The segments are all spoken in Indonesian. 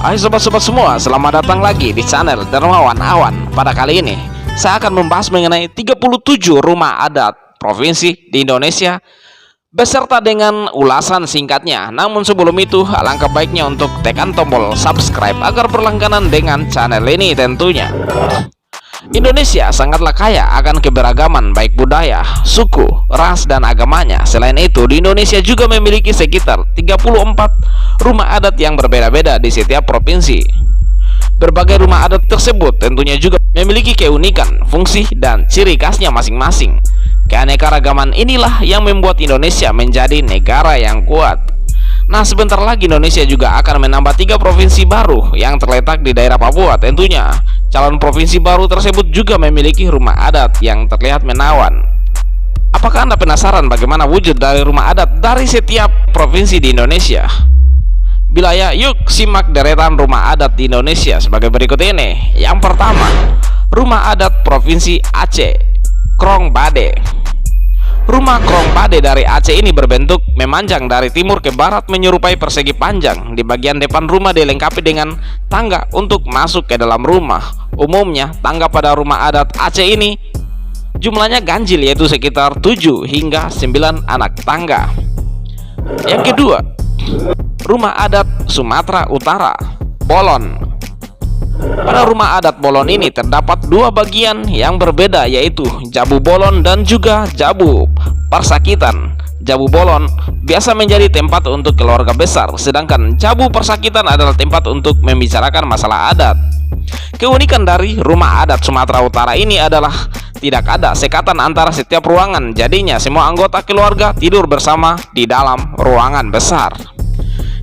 Hai sobat-sobat semua, selamat datang lagi di channel Dermawan Awan. Pada kali ini, saya akan membahas mengenai 37 rumah adat provinsi di Indonesia beserta dengan ulasan singkatnya. Namun sebelum itu, alangkah baiknya untuk tekan tombol subscribe agar berlangganan dengan channel ini tentunya. Indonesia sangatlah kaya akan keberagaman baik budaya, suku, ras, dan agamanya. Selain itu, di Indonesia juga memiliki sekitar 34 rumah adat yang berbeda-beda di setiap provinsi. Berbagai rumah adat tersebut tentunya juga memiliki keunikan, fungsi, dan ciri khasnya masing-masing. Keanekaragaman inilah yang membuat Indonesia menjadi negara yang kuat. Nah, sebentar lagi Indonesia juga akan menambah 3 provinsi baru yang terletak di daerah Papua. Tentunya, calon provinsi baru tersebut juga memiliki rumah adat yang terlihat menawan. Apakah Anda penasaran bagaimana wujud dari rumah adat dari setiap provinsi di Indonesia? Bila ya, yuk simak deretan rumah adat di Indonesia sebagai berikut ini. Yang pertama, rumah adat Provinsi Aceh, Krong Bade. Rumah Krong Bade dari Aceh ini berbentuk memanjang dari timur ke barat menyerupai persegi panjang. Di bagian depan rumah dilengkapi dengan tangga untuk masuk ke dalam rumah. Umumnya tangga pada rumah adat Aceh ini jumlahnya ganjil, yaitu sekitar 7 hingga 9 anak tangga. Yang kedua, rumah adat Sumatera Utara, Bolon. Pada rumah adat Bolon ini terdapat 2 bagian yang berbeda, yaitu Jabu Bolon dan juga Jabu Persakitan. Jabu Bolon biasa menjadi tempat untuk keluarga besar, sedangkan Jabu Persakitan adalah tempat untuk membicarakan masalah adat. Keunikan dari rumah adat Sumatera Utara ini adalah tidak ada sekatan antara setiap ruangan, jadinya semua anggota keluarga tidur bersama di dalam ruangan besar.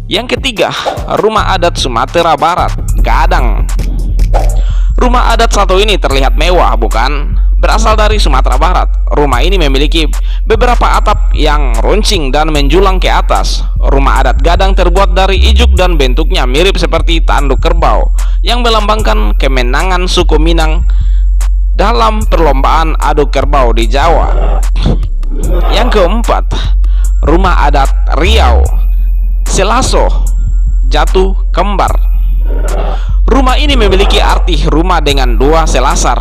Yang ketiga, rumah adat Sumatera Barat, Gadang. Rumah adat satu ini terlihat mewah, bukan? Berasal dari Sumatera Barat. Rumah ini memiliki beberapa atap yang runcing dan menjulang ke atas. Rumah adat Gadang terbuat dari ijuk dan bentuknya mirip seperti tanduk kerbau yang melambangkan kemenangan suku Minang dalam perlombaan adu kerbau di Jawa. Yang keempat, rumah adat Riau, Selaso, Jatuh Kembar. Rumah ini memiliki arti rumah dengan 2 selasar.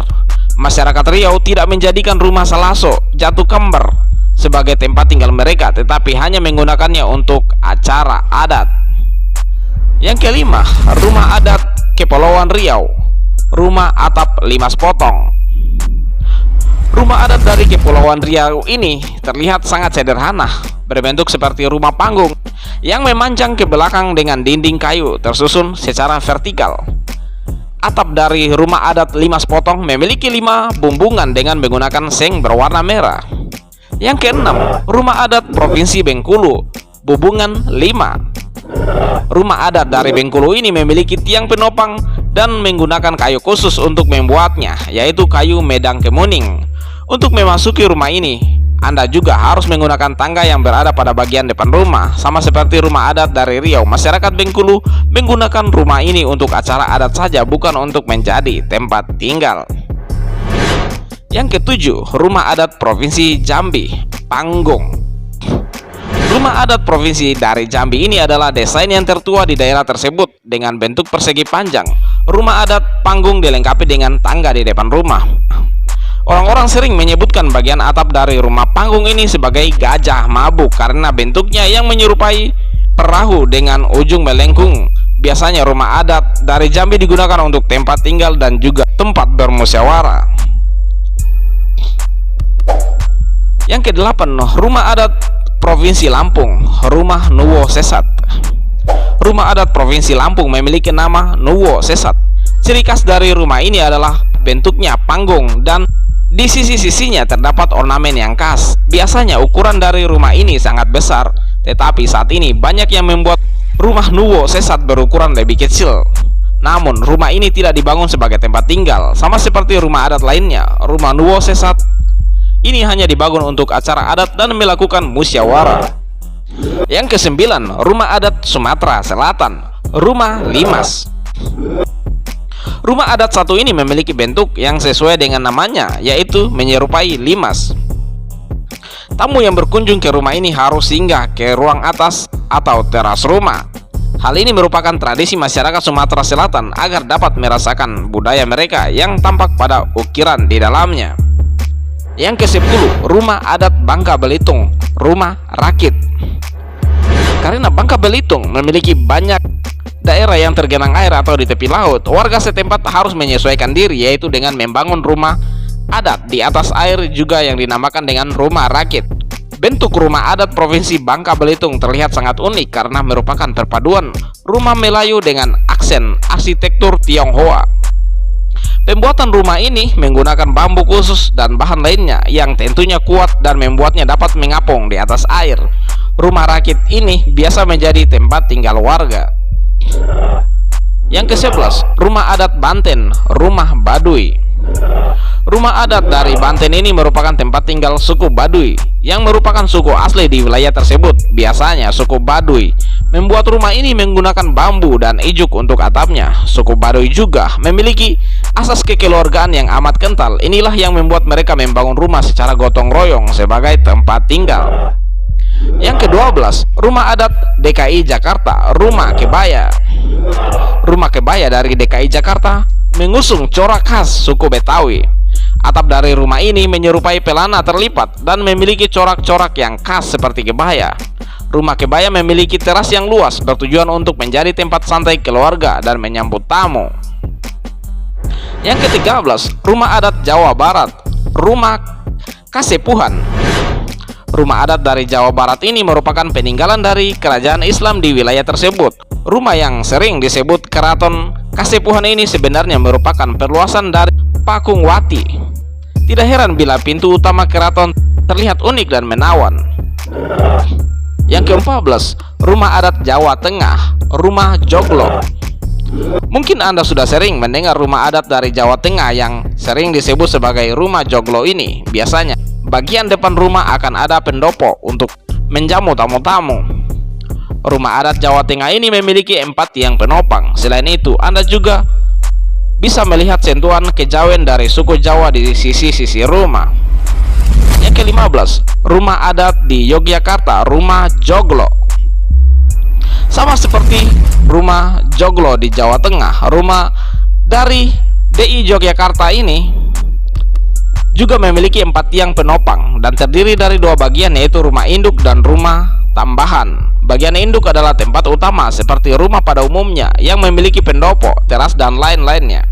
Masyarakat Riau tidak menjadikan rumah Selaso, Jatuh Kembar sebagai tempat tinggal mereka, tetapi hanya menggunakannya untuk acara adat. Yang kelima, rumah adat Kepulauan Riau, rumah atap 5 potong. Rumah adat dari Kepulauan Riau ini terlihat sangat sederhana, berbentuk seperti rumah panggung yang memanjang ke belakang dengan dinding kayu tersusun secara vertikal. Atap dari rumah adat 5 potong memiliki 5 bumbungan dengan menggunakan seng berwarna merah. Yang keenam, rumah adat Provinsi Bengkulu, Bubungan 5. Rumah adat dari Bengkulu ini memiliki tiang penopang dan menggunakan kayu khusus untuk membuatnya, yaitu kayu medang kemuning. Untuk memasuki rumah ini, Anda juga harus menggunakan tangga yang berada pada bagian depan rumah. Sama seperti rumah adat dari Riau, masyarakat Bengkulu menggunakan rumah ini untuk acara adat saja, bukan untuk menjadi tempat tinggal. Yang ketujuh, rumah adat Provinsi Jambi, Panggung. Rumah adat provinsi dari Jambi ini adalah desain yang tertua di daerah tersebut dengan bentuk persegi panjang. Rumah adat Panggung dilengkapi dengan tangga di depan rumah. Orang-orang sering menyebutkan bagian atap dari rumah panggung ini sebagai gajah mabuk karena bentuknya yang menyerupai perahu dengan ujung melengkung. Biasanya rumah adat dari Jambi digunakan untuk tempat tinggal dan juga tempat bermusyawarah. Yang kedelapan, rumah adat Provinsi Lampung, rumah Nuwo Sesat. Rumah adat Provinsi Lampung memiliki nama Nuwo Sesat. Ciri khas dari rumah ini adalah bentuknya panggung dan di sisi-sisinya terdapat ornamen yang khas. Biasanya ukuran dari rumah ini sangat besar, tetapi saat ini banyak yang membuat rumah Nuwo Sesat berukuran lebih kecil. Namun rumah ini tidak dibangun sebagai tempat tinggal. Sama seperti rumah adat lainnya, rumah Nuwo Sesat ini hanya dibangun untuk acara adat dan melakukan musyawarah. Yang kesembilan, rumah adat Sumatera Selatan, rumah Limas. Rumah adat satu ini memiliki bentuk yang sesuai dengan namanya, yaitu menyerupai limas. Tamu yang berkunjung ke rumah ini harus singgah ke ruang atas atau teras rumah. Hal ini merupakan tradisi masyarakat Sumatera Selatan agar dapat merasakan budaya mereka yang tampak pada ukiran di dalamnya. Yang ke-10, rumah adat Bangka Belitung, rumah rakit. Karena Bangka Belitung memiliki banyak daerah yang tergenang air atau di tepi laut, warga setempat harus menyesuaikan diri, yaitu dengan membangun rumah adat di atas air juga yang dinamakan dengan rumah rakit. Bentuk rumah adat Provinsi Bangka Belitung terlihat sangat unik karena merupakan perpaduan rumah Melayu dengan aksen arsitektur Tionghoa. Pembuatan rumah ini menggunakan bambu khusus dan bahan lainnya yang tentunya kuat dan membuatnya dapat mengapung di atas air. Rumah rakit ini biasa menjadi tempat tinggal warga. Yang ke-11, rumah adat Banten, rumah Baduy. Rumah adat dari Banten ini merupakan tempat tinggal suku Baduy yang merupakan suku asli di wilayah tersebut. Biasanya suku Baduy membuat rumah ini menggunakan bambu dan ijuk untuk atapnya. Suku Baduy juga memiliki asas kekeluargaan yang amat kental. Inilah yang membuat mereka membangun rumah secara gotong royong sebagai tempat tinggal. Yang ke-12, rumah adat DKI Jakarta, rumah kebaya. Rumah kebaya dari DKI Jakarta mengusung corak khas suku Betawi. Atap dari rumah ini menyerupai pelana terlipat dan memiliki corak-corak yang khas seperti kebaya. Rumah kebaya memiliki teras yang luas bertujuan untuk menjadi tempat santai keluarga dan menyambut tamu. Yang ke-13, rumah adat Jawa Barat, rumah Kasepuhan. Rumah adat dari Jawa Barat ini merupakan peninggalan dari kerajaan Islam di wilayah tersebut. Rumah yang sering disebut Keraton Kasepuhan ini sebenarnya merupakan perluasan dari Pakung Wati. Tidak heran bila pintu utama keraton terlihat unik dan menawan. Yang ke-14, rumah adat Jawa Tengah, rumah Joglo. Mungkin Anda sudah sering mendengar rumah adat dari Jawa Tengah yang sering disebut sebagai rumah Joglo ini. Biasanya bagian depan rumah akan ada pendopo untuk menjamu tamu-tamu. Rumah adat Jawa Tengah ini memiliki 4 tiang penopang. Selain itu, Anda juga bisa melihat sentuhan kejawen dari suku Jawa di sisi-sisi rumah. Yang ke-15, rumah adat di Yogyakarta, rumah Joglo. Sama seperti rumah Joglo di Jawa Tengah, rumah dari DI Yogyakarta ini juga memiliki 4 tiang penopang dan terdiri dari 2 bagian, yaitu rumah induk dan rumah tambahan. Bagian induk adalah tempat utama seperti rumah pada umumnya yang memiliki pendopo, teras dan lain-lainnya.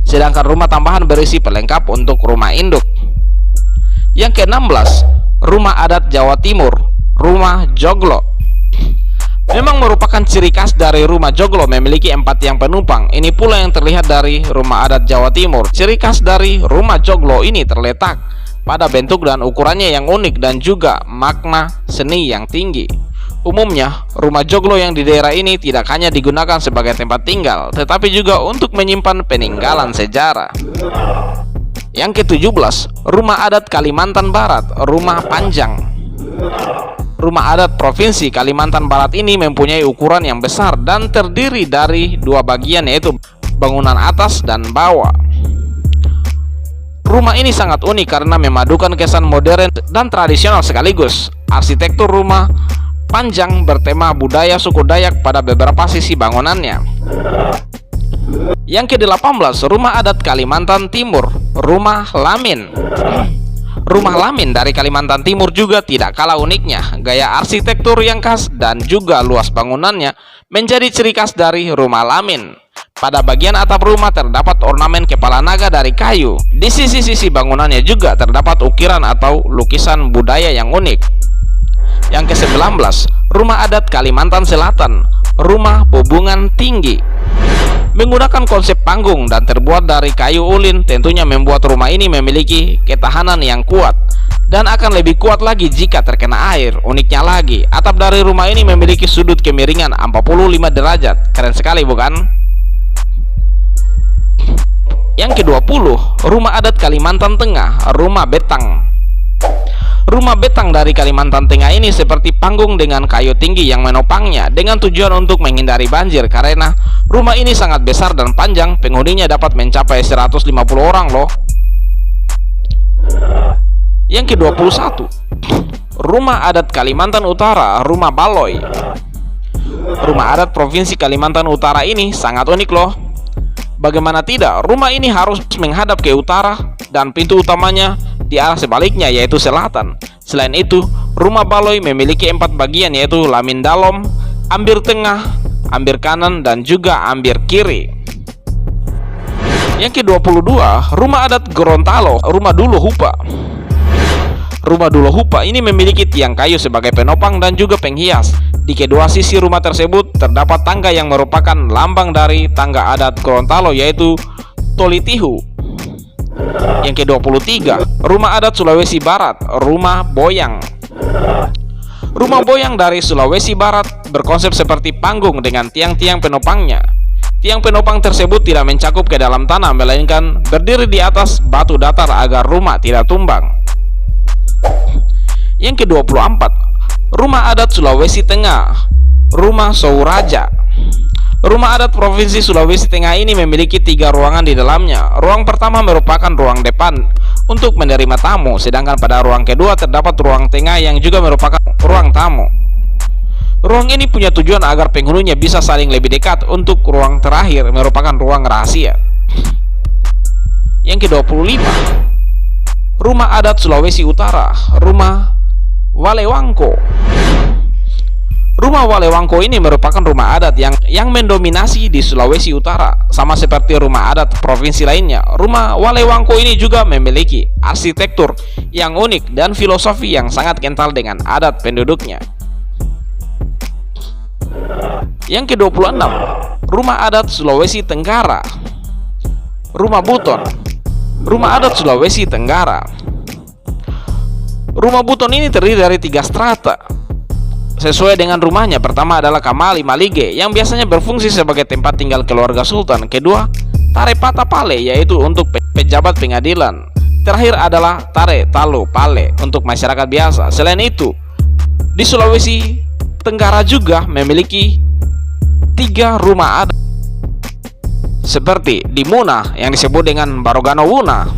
Sedangkan rumah tambahan berisi pelengkap untuk rumah induk. Yang ke-16, rumah adat Jawa Timur, rumah Joglo. Memang merupakan ciri khas dari rumah Joglo memiliki 4 tiang penumpang. Ini pula yang terlihat dari rumah adat Jawa Timur. Ciri khas dari rumah Joglo ini terletak pada bentuk dan ukurannya yang unik dan juga makna seni yang tinggi. Umumnya, rumah Joglo yang di daerah ini tidak hanya digunakan sebagai tempat tinggal, tetapi juga untuk menyimpan peninggalan sejarah. Yang ke-17, rumah adat Kalimantan Barat, rumah Panjang. Rumah adat Provinsi Kalimantan Barat ini mempunyai ukuran yang besar dan terdiri dari 2 bagian, yaitu bangunan atas dan bawah. Rumah ini sangat unik karena memadukan kesan modern dan tradisional sekaligus. Arsitektur rumah Panjang bertema budaya suku Dayak pada beberapa sisi bangunannya. Yang ke-18, rumah adat Kalimantan Timur, rumah Lamin. Rumah Lamin dari Kalimantan Timur juga tidak kalah uniknya. Gaya arsitektur yang khas dan juga luas bangunannya menjadi ciri khas dari rumah Lamin. Pada bagian atap rumah terdapat ornamen kepala naga dari kayu. Di sisi-sisi bangunannya juga terdapat ukiran atau lukisan budaya yang unik. Yang ke-19, rumah adat Kalimantan Selatan, rumah Bubungan Tinggi. Menggunakan konsep panggung dan terbuat dari kayu ulin, tentunya membuat rumah ini memiliki ketahanan yang kuat dan akan lebih kuat lagi jika terkena air. Uniknya lagi, atap dari rumah ini memiliki sudut kemiringan 45 derajat. Keren sekali bukan? Yang ke-20, rumah adat Kalimantan Tengah, rumah Betang. Rumah betang dari Kalimantan Tengah ini seperti panggung dengan kayu tinggi yang menopangnya dengan tujuan untuk menghindari banjir. Karena rumah ini sangat besar dan panjang, penghuninya dapat mencapai 150 orang loh. Yang ke-21, rumah adat Kalimantan Utara, rumah Baloy. Rumah adat Provinsi Kalimantan Utara ini sangat unik loh. Bagaimana tidak, rumah ini harus menghadap ke utara dan pintu utamanya di arah sebaliknya, yaitu selatan. Selain itu, rumah baloi memiliki 4 bagian, yaitu lamin dalam, ambir tengah, ambir kanan, dan juga ambir kiri. Yang ke-22, rumah adat Gorontalo, rumah Dulo Hupa. Rumah Dulo Hupa ini memiliki tiang kayu sebagai penopang dan juga penghias. Di kedua sisi rumah tersebut terdapat tangga yang merupakan lambang dari tangga adat Gorontalo, yaitu Tolitihu. Yang ke-23, rumah adat Sulawesi Barat, rumah Boyang. Rumah Boyang dari Sulawesi Barat berkonsep seperti panggung dengan tiang-tiang penopangnya. Tiang penopang tersebut tidak mencakup ke dalam tanah, melainkan berdiri di atas batu datar agar rumah tidak tumbang. Yang ke-24, rumah adat Sulawesi Tengah, rumah Souraja. Rumah adat Provinsi Sulawesi Tengah ini memiliki 3 ruangan di dalamnya. Ruang pertama merupakan ruang depan untuk menerima tamu, sedangkan pada ruang kedua terdapat ruang tengah yang juga merupakan ruang tamu. Ruang ini punya tujuan agar penghuninya bisa saling lebih dekat. Untuk ruang terakhir merupakan ruang rahasia. Yang ke-25, rumah adat Sulawesi Utara, rumah Walewangko. Rumah Walewangko ini merupakan rumah adat yang mendominasi di Sulawesi Utara. Sama seperti rumah adat provinsi lainnya, rumah Walewangko ini juga memiliki arsitektur yang unik dan filosofi yang sangat kental dengan adat penduduknya. Yang ke-26, rumah adat Sulawesi Tenggara, rumah Buton. Rumah adat Sulawesi Tenggara. Rumah Buton ini terdiri dari 3 strata sesuai dengan rumahnya. Pertama adalah Kamali Malige yang biasanya berfungsi sebagai tempat tinggal keluarga sultan. Kedua, Tare Pata Pale, yaitu untuk pejabat pengadilan. Terakhir adalah Tare Talu Pale untuk masyarakat biasa. Selain itu, di Sulawesi Tenggara juga memiliki 3 rumah adat, seperti di Muna yang disebut dengan Barogano Wuna,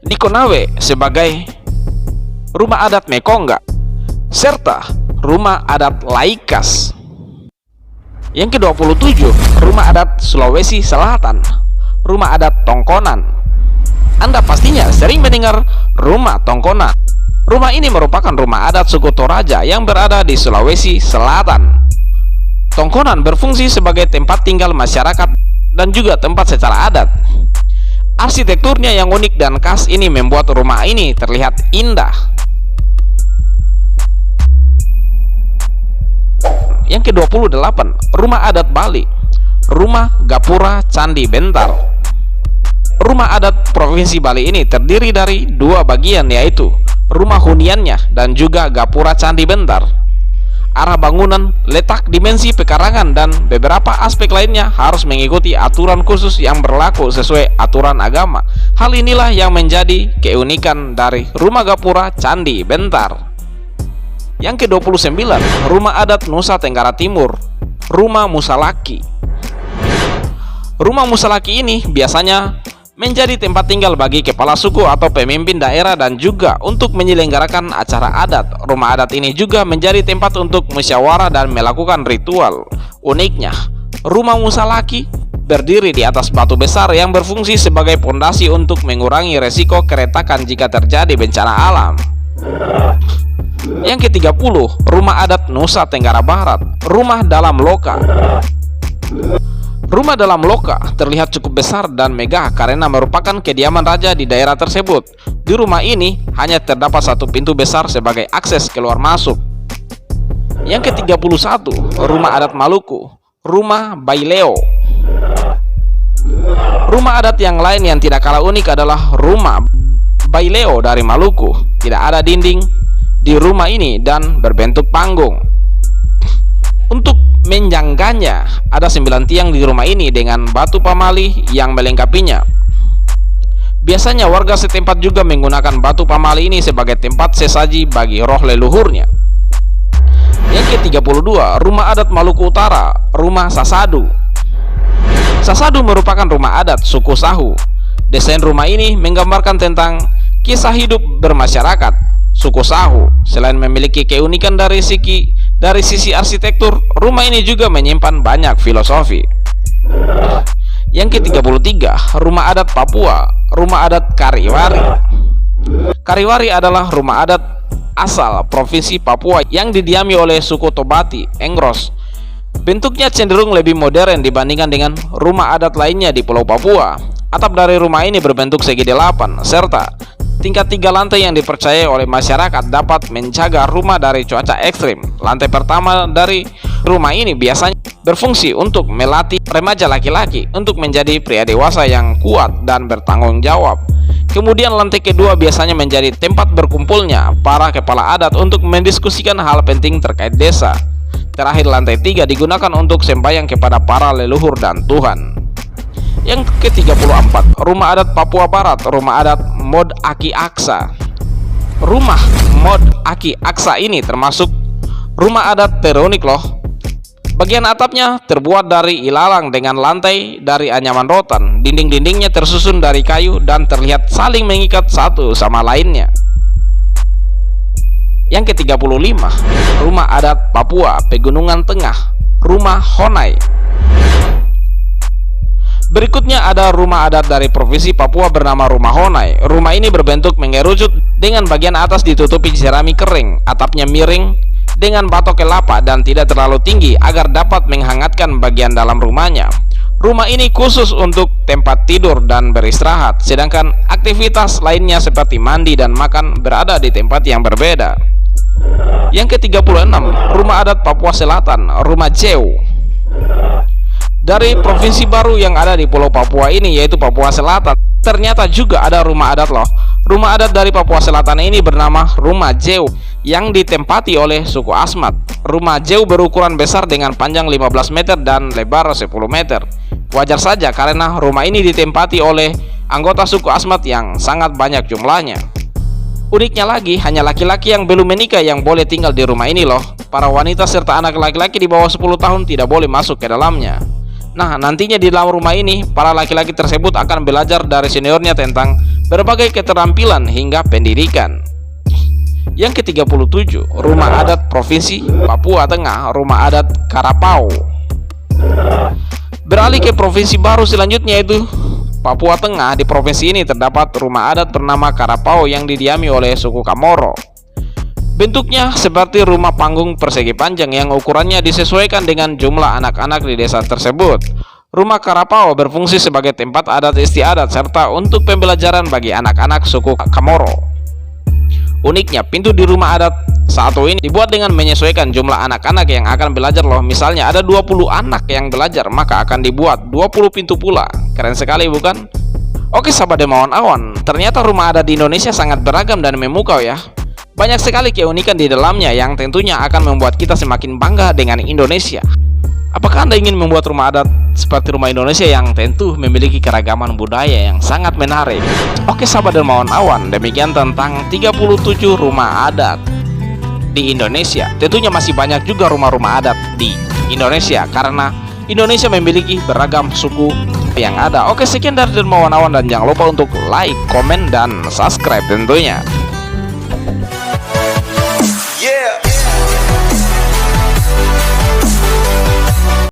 di Konawe sebagai rumah adat Mekongga, serta rumah adat Laikas. Yang ke-27, rumah adat Sulawesi Selatan, rumah adat Tongkonan. Anda pastinya sering mendengar rumah Tongkonan. Rumah ini merupakan rumah adat suku Toraja yang berada di Sulawesi Selatan. Tongkonan berfungsi sebagai tempat tinggal masyarakat dan juga tempat secara adat. Arsitekturnya yang unik dan khas ini membuat rumah ini terlihat indah. Yang ke-28, rumah adat Bali, rumah Gapura Candi Bentar. Rumah adat Provinsi Bali ini terdiri dari 2 bagian, yaitu rumah huniannya dan juga Gapura Candi Bentar. Arah bangunan, letak, dimensi pekarangan, dan beberapa aspek lainnya harus mengikuti aturan khusus yang berlaku sesuai aturan agama. Hal inilah yang menjadi keunikan dari rumah Gapura Candi Bentar. Yang ke-29, rumah adat Nusa Tenggara Timur, rumah Musalaki. Rumah Musalaki ini biasanya menjadi tempat tinggal bagi kepala suku atau pemimpin daerah dan juga untuk menyelenggarakan acara adat. Rumah adat ini juga menjadi tempat untuk musyawarah dan melakukan ritual. Uniknya, rumah Musalaki berdiri di atas batu besar yang berfungsi sebagai pondasi untuk mengurangi resiko keretakan jika terjadi bencana alam. Yang ke-30, rumah adat Nusa Tenggara Barat, rumah Dalam Loka. Rumah Dalam Loka terlihat cukup besar dan megah karena merupakan kediaman raja di daerah tersebut. Di rumah ini hanya terdapat 1 pintu besar sebagai akses keluar masuk. Yang ke-31, rumah adat Maluku, rumah Baileo. Rumah adat yang lain yang tidak kalah unik adalah rumah Baileo dari Maluku. Tidak ada dinding di rumah ini dan berbentuk panggung. Untuk menjangganya, ada 9 tiang di rumah ini dengan batu pamali yang melengkapinya. Biasanya warga setempat juga menggunakan batu pamali ini sebagai tempat sesaji bagi roh leluhurnya. Yang ke-32, rumah adat Maluku Utara, rumah Sasadu. Sasadu merupakan rumah adat suku Sahu. Desain rumah ini menggambarkan tentang kisah hidup bermasyarakat suku Sahu. Selain memiliki keunikan dari segi Dari sisi arsitektur, rumah ini juga menyimpan banyak filosofi. Yang ke-33, rumah adat Papua, rumah adat Kariwari. Kariwari adalah rumah adat asal Provinsi Papua yang didiami oleh suku Tobati, Engros. Bentuknya cenderung lebih modern dibandingkan dengan rumah adat lainnya di Pulau Papua. Atap dari rumah ini berbentuk segi 8, serta tingkat 3 lantai yang dipercaya oleh masyarakat dapat menjaga rumah dari cuaca ekstrim. Lantai pertama dari rumah ini biasanya berfungsi untuk melatih remaja laki-laki untuk menjadi pria dewasa yang kuat dan bertanggung jawab. Kemudian lantai kedua biasanya menjadi tempat berkumpulnya para kepala adat untuk mendiskusikan hal penting terkait desa. Terakhir, lantai 3 digunakan untuk sembahyang kepada para leluhur dan Tuhan. Yang ke-34, rumah adat Papua Barat, rumah adat Mod Aki Aksa. Rumah Mod Aki Aksa ini termasuk rumah adat terunik loh. Bagian atapnya terbuat dari ilalang dengan lantai dari anyaman rotan. Dinding-dindingnya tersusun dari kayu dan terlihat saling mengikat satu sama lainnya. Yang ke-35, rumah adat Papua Pegunungan Tengah, rumah Honai. Berikutnya ada rumah adat dari Provinsi Papua bernama rumah Honai. Rumah ini berbentuk mengerucut dengan bagian atas ditutupi jerami kering, atapnya miring dengan batok kelapa dan tidak terlalu tinggi agar dapat menghangatkan bagian dalam rumahnya. Rumah ini khusus untuk tempat tidur dan beristirahat, sedangkan aktivitas lainnya seperti mandi dan makan berada di tempat yang berbeda. Yang ke-36, rumah adat Papua Selatan, rumah Jeu. Dari provinsi baru yang ada di Pulau Papua ini, yaitu Papua Selatan, ternyata juga ada rumah adat loh. Rumah adat dari Papua Selatan ini bernama rumah Jeu yang ditempati oleh suku Asmat. Rumah Jeu berukuran besar dengan panjang 15 meter dan lebar 10 meter. Wajar saja karena rumah ini ditempati oleh anggota suku Asmat yang sangat banyak jumlahnya. Uniknya lagi, hanya laki-laki yang belum menikah yang boleh tinggal di rumah ini loh. Para wanita serta anak laki-laki di bawah 10 tahun tidak boleh masuk ke dalamnya. Nah, nantinya di dalam rumah ini, para laki-laki tersebut akan belajar dari seniornya tentang berbagai keterampilan hingga pendidikan. Yang ke-37, rumah adat Provinsi Papua Tengah, rumah adat Karapau. Beralih ke provinsi baru selanjutnya, yaitu Papua Tengah. Di provinsi ini terdapat rumah adat bernama Karapau yang didiami oleh suku Kamoro. Bentuknya seperti rumah panggung persegi panjang yang ukurannya disesuaikan dengan jumlah anak-anak di desa tersebut. Rumah Karapau berfungsi sebagai tempat adat istiadat serta untuk pembelajaran bagi anak-anak suku Kamoro. Uniknya, pintu di rumah adat satu ini dibuat dengan menyesuaikan jumlah anak-anak yang akan belajar loh. Misalnya ada 20 anak yang belajar, maka akan dibuat 20 pintu pula. Keren sekali bukan? Oke sahabat Dermawan Awan, ternyata rumah adat di Indonesia sangat beragam dan memukau ya. Banyak sekali keunikan di dalamnya yang tentunya akan membuat kita semakin bangga dengan Indonesia. Apakah Anda ingin membuat rumah adat seperti rumah Indonesia yang tentu memiliki keragaman budaya yang sangat menarik? Oke sahabat Dermawan Awan, demikian tentang 37 rumah adat di Indonesia. Tentunya masih banyak juga rumah-rumah adat di Indonesia karena Indonesia memiliki beragam suku yang ada. Oke, sekian dari Dermawan Awan dan jangan lupa untuk like, komen, dan subscribe tentunya.